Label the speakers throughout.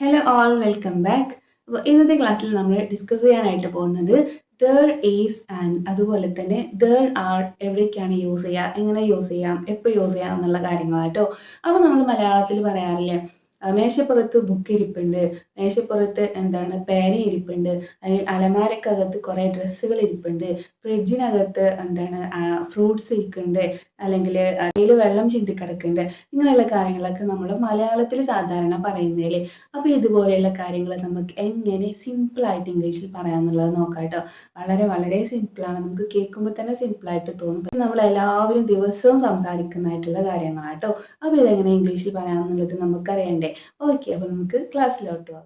Speaker 1: Hello all welcome back. അപ്പോൾ ഇന്നത്തെ ക്ലാസ്സിൽ നമ്മൾ ഡിസ്കസ് ചെയ്യാനായിട്ട് പോകുന്നത് ദർ ഈസ് ആൻഡ് അതുപോലെ തന്നെ ദർ ആർ എവിടേക്കാണ് യൂസ് ചെയ്യുക, എങ്ങനെ യൂസ് ചെയ്യാം, എപ്പോൾ യൂസ് ചെയ്യാം എന്നുള്ള കാര്യങ്ങളാട്ടോ. അപ്പോൾ നമ്മൾ മലയാളത്തിൽ പറയാറില്ലേ, മേശപ്പുറത്ത് ബുക്ക് ഇരിപ്പുണ്ട്, മേശപ്പുറത്ത് പേന ഇരിപ്പുണ്ട്, അല്ലെങ്കിൽ അലമാരക്കകത്ത് കുറേ ഡ്രസ്സുകൾ ഇരിപ്പുണ്ട്, ഫ്രിഡ്ജിനകത്ത് ഫ്രൂട്ട്സ് ഇരിക്കുന്നുണ്ട്, അല്ലെങ്കിൽ അതിൽ വെള്ളം ചിന്തി കിടക്കുന്നുണ്ട്. ഇങ്ങനെയുള്ള കാര്യങ്ങളൊക്കെ നമ്മൾ മലയാളത്തിൽ സാധാരണ പറയുന്നതിൽ. അപ്പോൾ ഇതുപോലെയുള്ള കാര്യങ്ങൾ നമുക്ക് എങ്ങനെ സിമ്പിളായിട്ട് ഇംഗ്ലീഷിൽ പറയാമെന്നുള്ളത് നോക്കാം കേട്ടോ. വളരെ വളരെ സിമ്പിളാണ്, നമുക്ക് കേൾക്കുമ്പോൾ തന്നെ സിമ്പിളായിട്ട് തോന്നും. പക്ഷെ നമ്മളെല്ലാവരും ദിവസവും സംസാരിക്കുന്നതായിട്ടുള്ള കാര്യങ്ങളാണ് കേട്ടോ. അപ്പോൾ ഇതെങ്ങനെ ഇംഗ്ലീഷിൽ പറയാമെന്നുള്ളത് നമുക്കറിയണ്ടേ. ഓക്കെ, അപ്പോൾ നമുക്ക് ക്ലാസ്സിലോട്ട് പോകാം.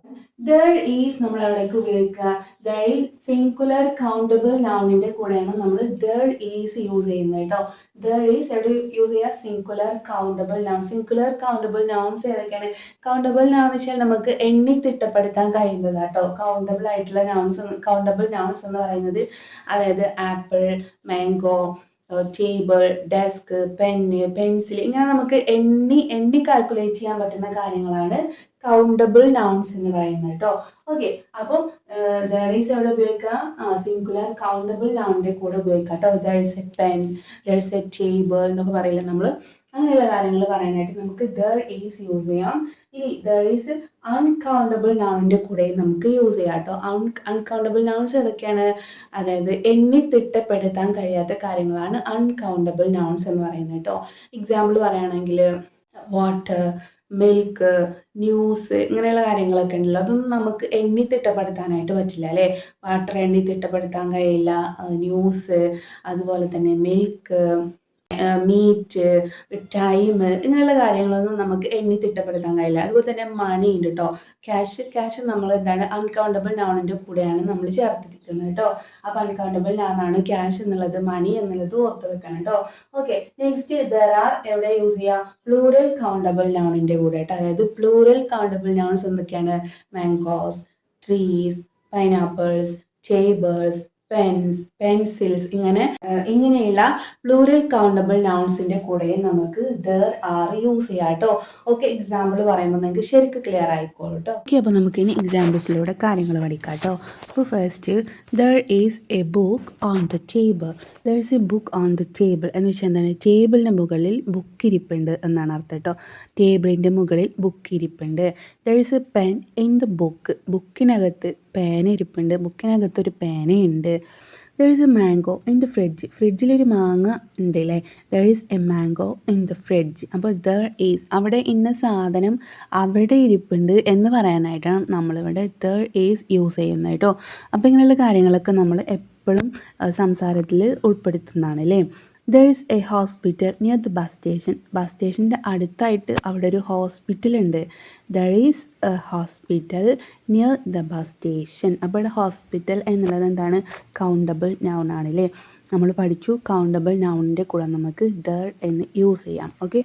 Speaker 1: ദർ ഈസ് നമ്മൾ അവിടേക്ക് ഉപയോഗിക്കുക. ദർ ഈസ് സിംഗുലർ കൗണ്ടബിൾ നൗണിൻ്റെ കൂടെയാണ് നമ്മൾ ദർ ഈസ് യൂസ് ചെയ്യുന്നത് കേട്ടോ. ദർ ഈസ് എവിടെ യൂസ് ചെയ്യുക? Singular countable noun. Singular countable nouns ഏതൊക്കെയാണ്? കൗണ്ടബിൾ നൗൺ എന്ന് വെച്ചാൽ നമുക്ക് എണ്ണി തിട്ടപ്പെടുത്താൻ കഴിയുന്നത് കേട്ടോ. കൗണ്ടബിൾ ആയിട്ടുള്ള നൗൺസ്, കൗണ്ടബിൾ നൗൺസ് എന്ന് പറയുന്നത് അതായത് apple, mango, table, desk, pen, pencil, ഇങ്ങനെ നമുക്ക് എണ്ണി കാൽക്കുലേറ്റ് ചെയ്യാൻ പറ്റുന്ന കാര്യങ്ങളാണ് കൗണ്ടബിൾ നൗൺസ് എന്ന് പറയുന്നത് കേട്ടോ. ഓക്കെ, അപ്പം ദർ ഈസ് എവിടെ ഉപയോഗിക്കുക? സിംഗുലർ കൗണ്ടബിൾ നൗണിൻ്റെ കൂടെ ഉപയോഗിക്കുക കേട്ടോ. There is A pen, there is A table എന്നൊക്കെ പറയില്ല നമ്മൾ. അങ്ങനെയുള്ള കാര്യങ്ങൾ പറയാനായിട്ട് നമുക്ക് ദർ ഈസ് യൂസ് ചെയ്യാം. ഇനി ദർ ഈസ് അൺകൗണ്ടബിൾ നൗണിൻ്റെ കൂടെ നമുക്ക് യൂസ് ചെയ്യാം കേട്ടോ. അൺകൗണ്ടബിൾ നൗൺസ് ഏതൊക്കെയാണ്? അതായത് എണ്ണി തിട്ടപ്പെടുത്താൻ കഴിയാത്ത കാര്യങ്ങളാണ് അൺകൗണ്ടബിൾ നൗൺസ് എന്ന് പറയുന്നത് കേട്ടോ. എക്സാമ്പിൾ പറയുകയാണെങ്കിൽ വാട്ടർ, മിൽക്ക്, ന്യൂസ്, ഇങ്ങനെയുള്ള കാര്യങ്ങളൊക്കെ ഉണ്ടല്ലോ. അതൊന്നും നമുക്ക് എണ്ണി തിട്ടപ്പെടുത്താനായിട്ട് പറ്റില്ല അല്ലേ. വാട്ടർ എണ്ണി തിട്ടപ്പെടുത്താൻ കഴിയില്ല, ന്യൂസ്, അതുപോലെ തന്നെ മിൽക്ക്, മീറ്റ്, ടൈം, ഇങ്ങനെയുള്ള കാര്യങ്ങളൊന്നും നമുക്ക് എണ്ണി തിട്ടപ്പെടുത്താൻ കഴിയില്ല. അതുപോലെ തന്നെ മണി ഉണ്ട് കേട്ടോ. ക്യാഷ് നമ്മൾ അൺകൗണ്ടബിൾ നൗണിൻ്റെ കൂടെയാണ് നമ്മൾ ചേർത്തിരിക്കുന്നത് കേട്ടോ. അപ്പോൾ അൺകൗണ്ടബിൾ നൗണാണ് ക്യാഷ് എന്നുള്ളത്, മണി എന്നുള്ളത് ഓർത്ത് വെക്കണം കേട്ടോ. ഓക്കെ, നെക്സ്റ്റ് ദർ ആർ എവിടെ യൂസ് ചെയ്യുക? പ്ലൂറൽ കൗണ്ടബിൾ നൗണിൻ്റെ കൂടെ കേട്ടോ. അതായത് പ്ലൂറൽ കൗണ്ടബിൾ നൗൺസ് എന്തൊക്കെയാണ്? Mangoes, trees, pineapples, tables, pens, pencils, ഇങ്ങനെയുള്ള പ്ലൂറൽ കൗണ്ടബിൾ നൗൺസിൻ്റെ കൂടെ നമുക്ക് ദർ ആർ യൂസ് ചെയ്യാം കേട്ടോ. ഓക്കെ, എക്സാമ്പിൾ പറയുമ്പോൾ നിങ്ങൾക്ക് ശരിക്കും ക്ലിയർ ആയിക്കോളൂ കേട്ടോ. ഓക്കെ, അപ്പോൾ നമുക്ക് ഇനി എക്സാമ്പിൾസിലൂടെ കാര്യങ്ങൾ പഠിക്കാം കേട്ടോ. അപ്പോൾ first, there is A book on the table. There is A book on the table എന്ന് വെച്ചാൽ എന്താണ്? ടേബിളിൻ്റെ മുകളിൽ ബുക്ക് ഇരിപ്പുണ്ട് എന്നാണ് അർത്ഥം കേട്ടോ. ടേബിളിൻ്റെ മുകളിൽ ബുക്ക് ഇരിപ്പുണ്ട്. There is a pen in the book. ബുക്കിനകത്ത് പേന ഇരിപ്പുണ്ട്, ബുക്കിനകത്തൊരു പേനയുണ്ട്. There is a mango in the fridge. ഫ്രിഡ്ജിലൊരു മാങ്ങ ഉണ്ട് അല്ലേ. There is a mango in the fridge. അപ്പോൾ ദർ ഈസ് അവിടെ ഇന്ന സാധനം അവിടെ ഇരിപ്പുണ്ട് എന്ന് പറയാനായിട്ടാണ് നമ്മളിവിടെ ദർ ഈസ് യൂസ് ചെയ്യുന്നത് കേട്ടോ. അപ്പോൾ ഇങ്ങനെയുള്ള കാര്യങ്ങളൊക്കെ നമ്മൾ എപ്പോഴും സംസാരത്തിൽ ഉൾപ്പെടുത്തുന്നതാണ് അല്ലേ. There is A hospital near the bus station. Bus സ്റ്റേഷൻ്റെ അടുത്തായിട്ട് അവിടെ ഒരു ഹോസ്പിറ്റൽ ഉണ്ട്. There is A hospital near the bus station. അപ്പോൾ ഇവിടെ ഹോസ്പിറ്റൽ എന്നുള്ളത് എന്താണ്? കൗണ്ടബിൾ നൗൺ ആണല്ലേ. നമ്മൾ പഠിച്ചു കൗണ്ടബിൾ നൗണിൻ്റെ കൂടെ നമുക്ക് ദർ എന്ന് യൂസ് ചെയ്യാം. ഓക്കെ,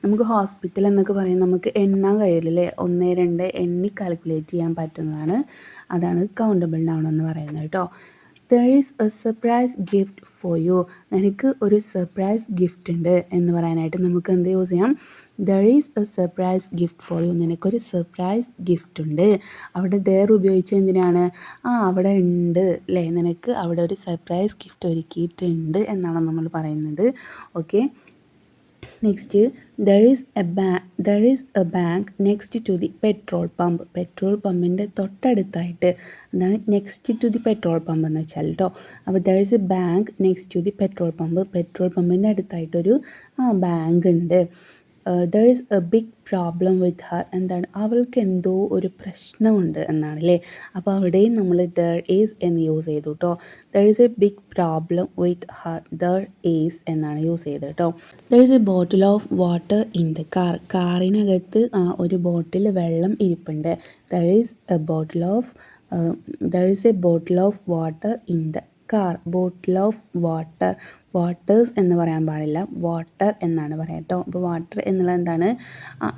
Speaker 1: നമുക്ക് ഹോസ്പിറ്റൽ എന്നൊക്കെ പറയുന്നത് നമുക്ക് എണ്ണാൻ കഴിയില്ലേ. 1, 2 എണ്ണി കാൽക്കുലേറ്റ് ചെയ്യാൻ പറ്റുന്നതാണ്. അതാണ് കൗണ്ടബിൾ നൗൺ എന്ന് പറയുന്നത് കേട്ടോ. There is A surprise gift for you. നിനക്ക് ഒരു സർപ്രൈസ് ഗിഫ്റ്റ് ഉണ്ട് എന്ന് പറയാനായിട്ട് നമുക്ക് എന്ത് യൂസ് ചെയ്യാം? There is A surprise gift for you. നിനക്കൊരു സർപ്രൈസ് ഗിഫ്റ്റ് ഉണ്ട്. അവിടെ ദർ ഉപയോഗിച്ച് എന്തിനാണ്? അവിടെ ഉണ്ട് അല്ലേ, നിനക്ക് അവിടെ ഒരു സർപ്രൈസ് ഗിഫ്റ്റ് ഒരുക്കിയിട്ടുണ്ട് എന്നാണ് നമ്മൾ പറയുന്നത്. Okay, next, there is a bank next to the petrol pump. Petrol പമ്പിൻ്റെ തൊട്ടടുത്തായിട്ട് എന്താണ് next to the petrol pump എന്ന് വെച്ചാൽ കേട്ടോ. അപ്പോൾ there is a bank next to the petrol pump. Petrol പമ്പിൻ്റെ അടുത്തായിട്ടൊരു ബാങ്ക് ഉണ്ട്. There is a big problem with her. എന്താണ്? അവൾക്ക് എന്തോ ഒരു പ്രശ്നമുണ്ട് എന്നാണ് അല്ലേ. അപ്പോൾ അവിടെയും നമ്മൾ ദർ ഈസ് എന്ന് യൂസ് ചെയ്തു കേട്ടോ. There is a big problem with her. There is എന്നാണ് യൂസ് ചെയ്തത് കേട്ടോ. There is a bottle of water in the car. കാറിനകത്ത് ഒരു ബോട്ടിൽ വെള്ളം ഇരിപ്പുണ്ട്. There is a bottle of water in the car. Bottle of water. Waters എന്ന് പറയാൻ പാടില്ല, വാട്ടർ എന്നാണ് പറയാം കേട്ടോ. അപ്പോൾ വാട്ടർ എന്നുള്ളത് എന്താണ്?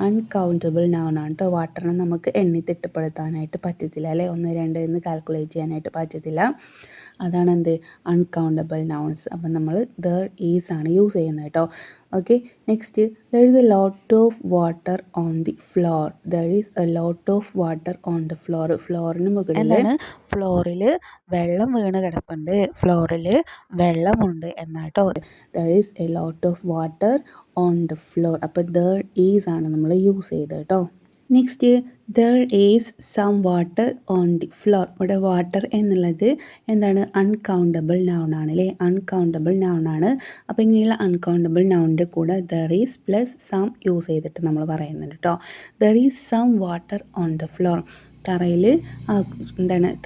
Speaker 1: അൺകൗണ്ടബിൾ നൗൺ ആണ് കേട്ടോ. വാട്ടറിനെ നമുക്ക് എണ്ണി തിട്ടപ്പെടുത്താനായിട്ട് പറ്റത്തില്ല അല്ലേ. 1, 2 എന്ന് കാൽക്കുലേറ്റ് ചെയ്യാനായിട്ട് പറ്റത്തില്ല. അതാണ് എന്ത്? Uncountable nouns. അപ്പം നമ്മൾ ദർ ഈസ് ആണ് യൂസ് ചെയ്യുന്നത് കേട്ടോ. Okay. Next, there is a lot of water on the floor. There is a lot of water on the floor. ഫ്ലോറിന് മുകളിൽ
Speaker 2: എന്താണ്? ഫ്ലോറിൽ വെള്ളം വീണ് കിടപ്പുണ്ട്, ഫ്ലോറിൽ വെള്ളമുണ്ട് എന്നാട്ടോ.
Speaker 1: There is a lot of water on the floor. അപ്പോൾ ദർ ഈസ് ആണ് നമ്മൾ യൂസ് ചെയ്തത് കേട്ടോ. Next, there is some water on the floor. ഇവിടെ വാട്ടർ എന്നുള്ളത് എന്താണ്? അൺകൗണ്ടബിൾ നൗൺ ആണ് അല്ലേ? അൺകൗണ്ടബിൾ നൗൺ ആണ്. അപ്പോൾ ഇങ്ങനെയുള്ള അൺകൗണ്ടബിൾ നൗണിൻ്റെ കൂടെ there is plus some use ചെയ്തിട്ട് നമ്മൾ പറയുന്നുണ്ട് കേട്ടോ. There is some water on the floor. തറയിൽ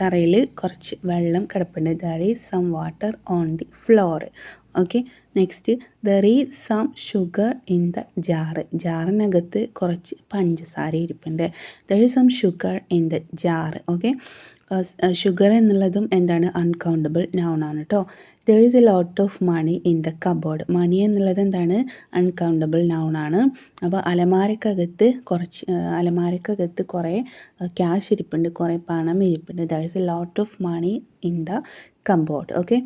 Speaker 1: തറയിൽ കുറച്ച് വെള്ളം കിടപ്പുണ്ട്. There is some water on the floor. Okay. Next, there is some sugar in the jar. ജാറിനകത്ത് കുറച്ച് പഞ്ചസാര ഇരിപ്പുണ്ട്. There is some sugar in the jar. Okay. Sugar എന്നുള്ളതും എന്താണ്? അൺകൗണ്ടബിൾ നൗൺ ആണ് കേട്ടോ. There is a lot of money in the cupboard. മണി എന്നുള്ളത് എന്താണ്? അൺകൗണ്ടബിൾ നൗൺ ആണ്. അപ്പോൾ അലമാരക്കകത്ത് കുറേ ക്യാഷ് ഇരിപ്പുണ്ട്, കുറേ പണം ഇരിപ്പുണ്ട്. There is a lot of money in the cupboard. Okay.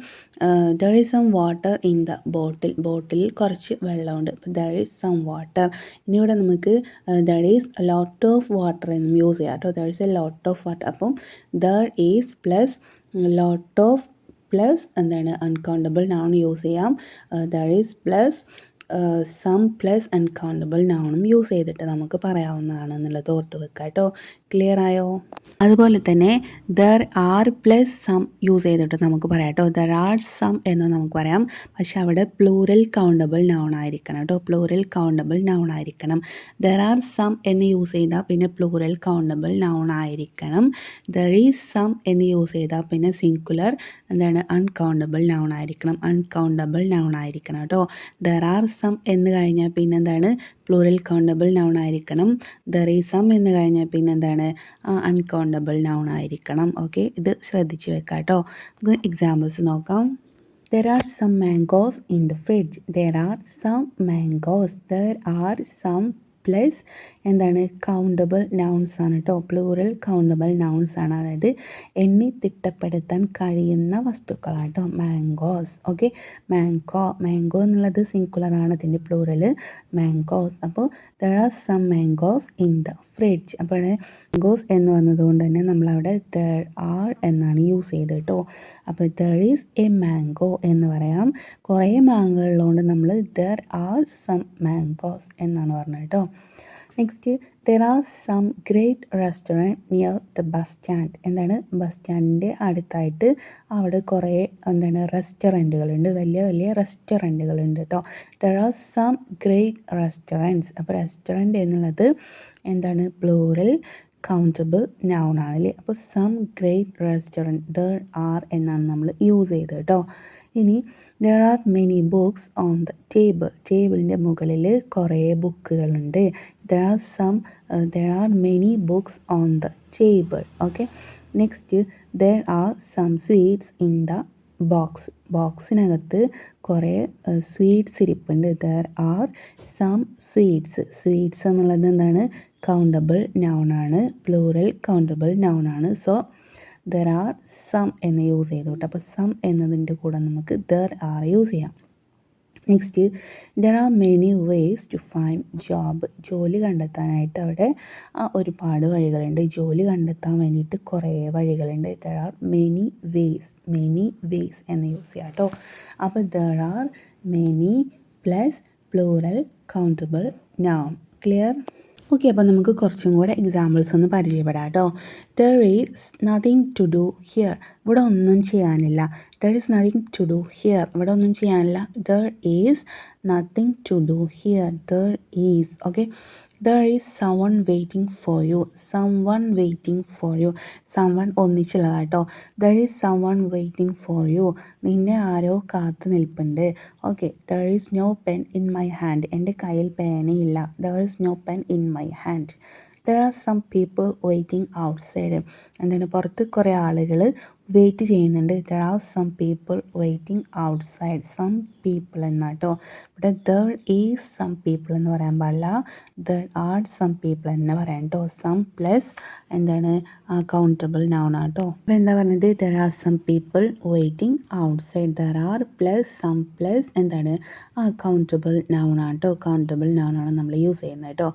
Speaker 1: There is some water in the bottle. ബോട്ടിലിൽ കുറച്ച് വെള്ളമുണ്ട്. അപ്പോൾ ദർ ഈസ് സം വാട്ടർ. ഇനി ഇവിടെ നമുക്ക് there is a lot of water എന്നും യൂസ് ചെയ്യാം കേട്ടോ. There is a lot of water. അപ്പം there is plus lot of plus എന്താണ്? അൺകൗണ്ടബിൾ നൗൺ യൂസ് ചെയ്യാം. There is plus some plus uncountable നൗണും യൂസ് ചെയ്തിട്ട് നമുക്ക് പറയാവുന്നതാണ് എന്നുള്ളത് ഓർത്ത് വെക്കുക കേട്ടോ. ക്ലിയർ ആയോ? അതുപോലെ തന്നെ there are plus some use ചെയ്തിട്ട് നമുക്ക് പറയാം കേട്ടോ. ദർ ആർ സം എന്ന് നമുക്ക് പറയാം. പക്ഷെ അവിടെ പ്ലൂറൽ കൗണ്ടബിൾ നൗൺ ആയിരിക്കണം കേട്ടോ. പ്ലൂറൽ കൗണ്ടബിൾ നൗൺ ആയിരിക്കണം. ദർ ആർ സം എന്ന് യൂസ് ചെയ്താൽ പിന്നെ പ്ലൂറൽ കൗണ്ടബിൾ നൗൺ ആയിരിക്കണം. ദർ ഈസ് സം എന്ന് യൂസ് ചെയ്താൽ പിന്നെ സിംഗുലർ എന്താണ്? അൺകൗണ്ടബിൾ നൗൺ ആയിരിക്കണം. അൺകൗണ്ടബിൾ നൗൺ ആയിരിക്കണം കേട്ടോ. ദർ ആർ സം എന്ന് കഴിഞ്ഞാൽ പിന്നെ എന്താണ്? പ്ലൂറൽ കൗണ്ടബിൾ നൗൺ ആയിരിക്കണം. ദർ ഈസ് സം എന്ന് കഴിഞ്ഞാൽ പിന്നെ എന്താണ്? അൺകൗണ്ടബിൾ നൗൺ ആയിരിക്കണം. ഓക്കെ. ഇത് ശ്രദ്ധിച്ച് വെക്കാം കേട്ടോ. നമുക്ക് എക്സാമ്പിൾസ് നോക്കാം. There are some mangoes in the fridge. There are some mangoes. There are some plus എന്താണ്? കൗണ്ടബിൾ നൗൺസ് ആണ് കേട്ടോ. പ്ലൂറൽ കൗണ്ടബിൾ നൗൺസ് ആണ്. അതായത് എണ്ണി തിട്ടപ്പെടുത്താൻ കഴിയുന്ന വസ്തുക്കളാണ് കേട്ടോ. മാംഗോസ്. ഓക്കെ. മാംഗോ എന്നുള്ളത് സിംഗുലറാണ്. അതിൻ്റെ പ്ലൂറൽ മാംഗോസ്. അപ്പോൾ there are some mangoes in the fridge. അപ്പോൾ മാംഗോസ് എന്ന് വന്നതുകൊണ്ട് തന്നെ നമ്മളവിടെ ദർ ആർ എന്നാണ് യൂസ് ചെയ്തത് കേട്ടോ. അപ്പോൾ ദർ ഈസ് എ മാംഗോ എന്ന് പറയാം. കുറേ മാംഗോ ഉള്ളതുകൊണ്ട് നമ്മൾ ദർ ആർ സം മാംഗോസ് എന്നാണ് പറഞ്ഞത് കേട്ടോ. Next, there are some great restaurant near the bus stand. എന്താണ്? ബസ് സ്റ്റാൻഡിൻ്റെ അടുത്തായിട്ട് അവിടെ കുറേ എന്താണ്? റെസ്റ്റോറൻറ്റുകളുണ്ട്. വലിയ വലിയ റെസ്റ്റോറൻറ്റുകളുണ്ട് കേട്ടോ. There are some great restaurants. അപ്പോൾ റെസ്റ്റോറൻറ്റ് എന്നുള്ളത് എന്താണ്? പ്ലൂറൽ കൗണ്ടബിൾ നൗൺ ആണല്ലേ. അപ്പോൾ some great restaurant there are എന്നാണ് നമ്മൾ യൂസ് ചെയ്തത് കേട്ടോ. ഇനി there are many books on the table. ടേബിളിൻ്റെ മുകളിൽ കുറേ ബുക്കുകളുണ്ട്. There are many books on the table. Okay. Next, there are some sweets in the box. ബോക്സിനകത്ത് കുറേ സ്വീറ്റ്സ് ഇരിപ്പുണ്ട്. There are some sweets. Sweets എന്നുള്ളത് എന്താണ്? കൗണ്ടബിൾ നൗൺ ആണ്. പ്ലൂറൽ കൗണ്ടബിൾ നൗൺ ആണ്. സോ ദർ ആർ സം എന്ന് use ചെയ്തു കേട്ടോ. അപ്പോൾ സം എന്നതിൻ്റെ കൂടെ നമുക്ക് ദർ ആർ യൂസ് ചെയ്യാം. Next, there are many ways to find job. ജോലി കണ്ടെത്താനായിട്ട് അവിടെ ഒരുപാട് വഴികളുണ്ട്. ജോലി കണ്ടെത്താൻ വേണ്ടിയിട്ട് കുറേ വഴികളുണ്ട്. ദർ ആർ മെനി വേസ് എന്ന് യൂസ് ചെയ്യാം കേട്ടോ. അപ്പോൾ there are many plus plural countable noun. Clear? Okay. അപ്പോൾ നമുക്ക് കുറച്ചും കൂടെ എക്സാമ്പിൾസ് ഒന്ന് പരിചയപ്പെടാം കേട്ടോ. There is nothing to do here. ഇവിടെ ഒന്നും ചെയ്യാനില്ല. There is nothing to do here. ഇവിടെ ഒന്നും ചെയ്യാനില്ല. There is nothing to do here. There is. Okay. There is someone waiting for you. Someone waiting for you. Someone ഒന്നിച്ചുള്ളതാണ് കേട്ടോ. There is someone waiting for you. നിന്നെ ആരോ കാത്തു നിൽപ്പുണ്ട്. Okay. There is no pen in my hand. എൻ്റെ കയ്യിൽ പേനയില്ല. There is no pen in my hand. There are some people waiting outside. എന്താണ്? പുറത്ത് കുറേ ആളുകൾ വെയിറ്റ് ചെയ്യുന്നുണ്ട്. There are some people waiting outside. Some people എന്നാട്ടോ. ഇവിടെ ദർ ഈസ് സം പീപ്പിൾ എന്ന് പറയാൻ പാടില്ല, ദർ ആർ സം പീപ്പിൾ എന്ന് പറയാം കേട്ടോ. സം പ്ലസ് എന്താണ് കൗണ്ടബിൾ നൗൺ ആട്ടോ. അപ്പോൾ എന്താ പറഞ്ഞത്, there are some people waiting outside. There are plus some plus എന്താണ് കൗണ്ടബിൾ നൗൺ ആട്ടോ. കൗണ്ടബിൾ നൗൺ ആണ് നമ്മൾ യൂസ് ചെയ്യുന്നത് കേട്ടോ.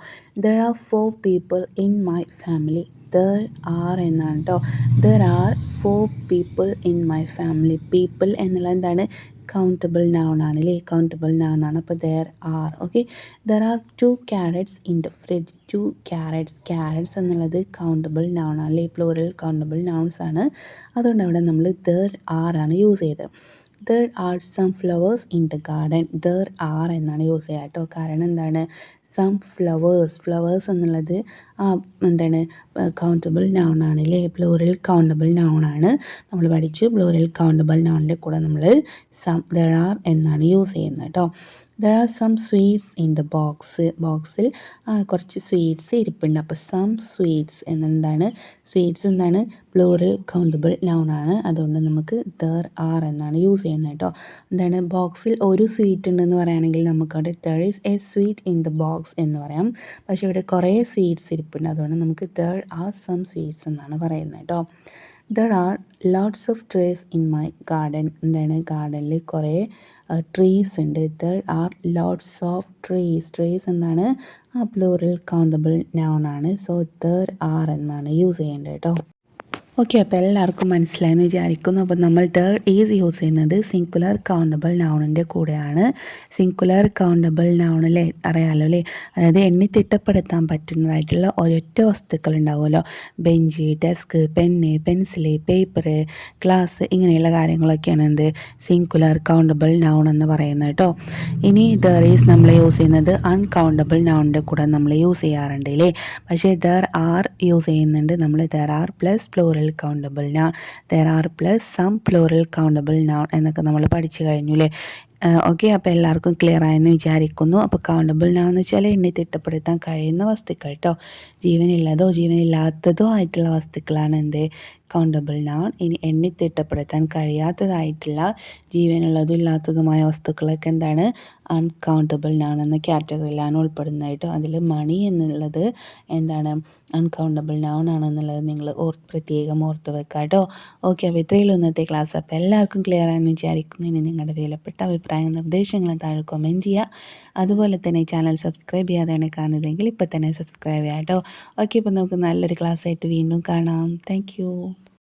Speaker 1: There are 4 people in my family. There are എന്നാണ് കേട്ടോ. There are 4 people in my family. People എന്നുള്ള എന്താണ് കൗണ്ടബിൾ നൗൺ ആണ് അല്ലേ, കൗണ്ടബിൾ നൗൺ ആണ്. അപ്പോൾ there are. Okay, there are 2 carrots in the fridge. 2 carrots. Carrots എന്നുള്ളത് കൗണ്ടബിൾ നൗൺ ആണ് അല്ലേ, പ്ലൂറൽ കൗണ്ടബിൾ നൗൺസ് ആണ്. അതുകൊണ്ട് അവിടെ നമ്മൾ ദർ ആർ ആണ് യൂസ് ചെയ്തത്. There are some flowers in the garden. There are എന്നാണ് യൂസ് ചെയ്യുക കേട്ടോ. കാരണം എന്താണ്, സം ഫ്ലവേഴ്സ്. ഫ്ലവേഴ്സ് എന്നുള്ളത് എന്താണ് കൗണ്ടബിൾ നൗൺ ആണ് അല്ലേ, പ്ലൂറൽ കൗണ്ടബിൾ നൗൺ ആണ്. നമ്മൾ പഠിച്ചു പ്ലൂറൽ കൗണ്ടബിൾ നൗണിൻ്റെ കൂടെ നമ്മൾ ദർ ആർ എന്നാണ് യൂസ് ചെയ്യുന്നത് കേട്ടോ. There are some sweets in the box. ബോക്സിൽ കുറച്ച് സ്വീറ്റ്സ് ഇരിപ്പുണ്ട്. അപ്പോൾ സം സ്വീറ്റ്സ് എന്നെന്താണ്, സ്വീറ്റ്സ് എന്താണ് പ്ലൂറൽ കൗണ്ടബിൾ നൗൺ ആണ്. അതുകൊണ്ട് നമുക്ക് ദർ ആർ എന്നാണ് യൂസ് ചെയ്യുന്നത് കേട്ടോ. എന്താണ് ബോക്സിൽ ഒരു സ്വീറ്റ് ഉണ്ടെന്ന് പറയുകയാണെങ്കിൽ നമുക്കവിടെ there is A sweet in the box എന്ന് പറയാം. പക്ഷേ ഇവിടെ കുറേ സ്വീറ്റ്സ് ഇരിപ്പുണ്ട്, അതുകൊണ്ട് നമുക്ക് ദർ ആർ സം സ്വീറ്റ്സ് എന്നാണ് പറയുന്നത് കേട്ടോ. There are lots of trees in my garden. എന്താണ് ഗാർഡനിൽ കുറേ ട്രീസ് ഉണ്ട്. There are lots of trees. Trees എന്താണ് പ്ലൂറൽ കൗണ്ടബിൾ നൗൺ ആണ്. സോ ദർ ആർ എന്നാണ് യൂസ് ചെയ്യേണ്ടത് കേട്ടോ. ഓക്കെ, അപ്പോൾ എല്ലാവർക്കും മനസ്സിലായെന്ന് വിചാരിക്കുന്നു. അപ്പോൾ നമ്മൾ ദർ ഈസ് യൂസ് ചെയ്യുന്നത് സിംഗുലർ കൗണ്ടബിൾ നൗണിൻ്റെ കൂടെയാണ്. സിംഗുലർ കൗണ്ടബിൾ നൗണിലെ അറിയാമല്ലോ അല്ലേ, അതായത് എണ്ണി തിട്ടപ്പെടുത്താൻ പറ്റുന്നതായിട്ടുള്ള ഒരൊറ്റ വസ്തുക്കൾ ഉണ്ടാവുമല്ലോ. Bench, desk, pen, pencil, paper, glass, ഇങ്ങനെയുള്ള കാര്യങ്ങളൊക്കെയാണ് എന്ത് സിംഗുലർ കൗണ്ടബിൾ നൗൺ എന്ന് പറയുന്നത് കേട്ടോ. ഇനി ദർ ഈസ് നമ്മൾ യൂസ് ചെയ്യുന്നത് അൺകൗണ്ടബിൾ നൗണിൻ്റെ കൂടെ നമ്മൾ യൂസ് ചെയ്യാറുണ്ട് അല്ലേ. പക്ഷേ ദർ ആർ യൂസ് ചെയ്യുന്നുണ്ട് നമ്മൾ. There are plus plural countable noun, there are plus some plural countable noun എന്നൊക്കെ നമ്മൾ പഠിച്ചു കഴിഞ്ഞു അല്ലേ. ഓക്കെ, അപ്പോൾ എല്ലാവർക്കും ക്ലിയർ ആയെന്ന് വിചാരിക്കുന്നു. അപ്പോൾ കൗണ്ടബിൾ നൗൺ എന്ന് വെച്ചാൽ എണ്ണി തിട്ടപ്പെടുത്താൻ കഴിയുന്ന വസ്തുക്കൾ കേട്ടോ. ജീവനുള്ളതോ ജീവനില്ലാത്തതോ ആയിട്ടുള്ള വസ്തുക്കളാണ് എന്ത് കൗണ്ടബിൾ നൗൺ. ഇനി എണ്ണി തിട്ടപ്പെടുത്താൻ കഴിയാത്തതായിട്ടുള്ള ജീവനുള്ളതും ഇല്ലാത്തതുമായ വസ്തുക്കളൊക്കെ എന്താണ് അൺകൗണ്ടബിൾ നൗൺ എന്ന കാറ്റഗറിയിലാണ് ഉൾപ്പെടുന്നത് കേട്ടോ. അതിൽ മണി എന്നുള്ളത് എന്താണ് അൺകൗണ്ടബിൾ നൗൺ ആണെന്നുള്ളത് നിങ്ങൾ പ്രത്യേകം ഓർത്ത് വെക്കുക കേട്ടോ. ഓക്കെ, അപ്പോൾ ഇത്രയുള്ളൂ ഇന്നത്തെ ക്ലാസ്. അപ്പോൾ എല്ലാവർക്കും ക്ലിയർ ആയെന്ന് വിചാരിക്കുന്നു. ഇനി നിങ്ങളുടെ വിലപ്പെട്ട അഭിപ്രായങ്ങളും നിർദ്ദേശങ്ങളും താഴെ കമൻറ്റ് ചെയ്യുക. അതുപോലെ തന്നെ ഈ ചാനൽ സബ്സ്ക്രൈബ് ചെയ്യാതെയാണ് കാണുന്നതെങ്കിൽ ഇപ്പോൾ തന്നെ സബ്സ്ക്രൈബ് ചെയ്യാം കേട്ടോ. ഓക്കെ, ഇപ്പോൾ നമുക്ക് നല്ലൊരു ക്ലാസ് ആയിട്ട് വീണ്ടും കാണാം. താങ്ക്